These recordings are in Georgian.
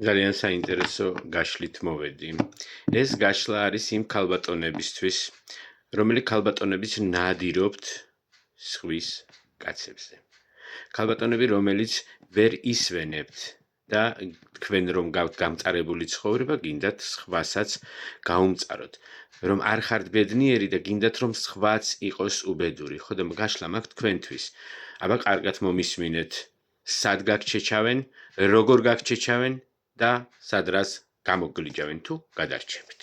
ძალიან საინტერესო გაშლით მოვედი. ეს გაშლა არის იმ ქალბატონებისთვის, რომელი ქალბატონებიც ნადირობთ სხვის კაცებზე. ქალბატონები, რომელიც ვერ ისვენებთ და თქვენ რომ გამწარებული ცხოვრება, გინდათ სხვასაც გაუმწაროთ. რომ არ ხართ ბედნიერი და გინდათ რომ სხვაც იყოს უბედური. ხო და გაშლა მაქვს თქვენთვის. აბა კარგად მომისმინეთ. სად გაგჩეჩავენ, როგორ გაგჩეჩავენ და სადრას გამოგლიჯავენ თუ გადარჩებით.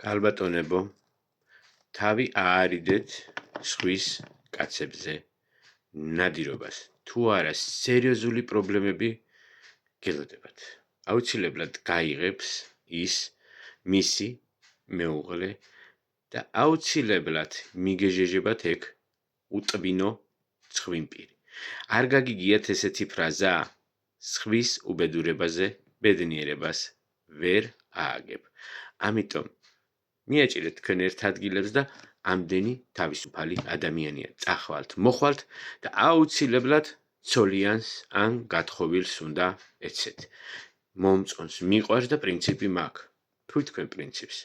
ქალბატონებო, თავი აარიდეთ სხვის კაცებზე ნადირობას. თუ არა სერიოზული პრობლემები გელოდებათ. აუცილებლად გაიღებს ის მისი მეუღლე და აუცილებლად მიგეჟეჟებათ ეგ უტვინო ცხვინპირი. არ გაგიგიათ ესეთი ფრაზა სხვის უბედურებაზე ბედნიერებას ვერ ააგებ. ამიტომ მიაჭირეთ თქვენ ერთ ადგილებს და ამდენი თავისუფალი ადამიანია. წახვალთ, მოხვალთ და აუცილებლად ცოლიანს ან გათხოვილს უნდა ეცეთ. მომწონს, მიყვარს და პრინციპი მაქვს. თუ თქვენ პრინციპს.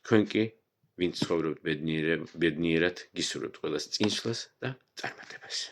თქვენ კი ვინც ცხოვრობთ ბედნიერად, გისურვებთ ყველას წინსვლას და წარმატებას.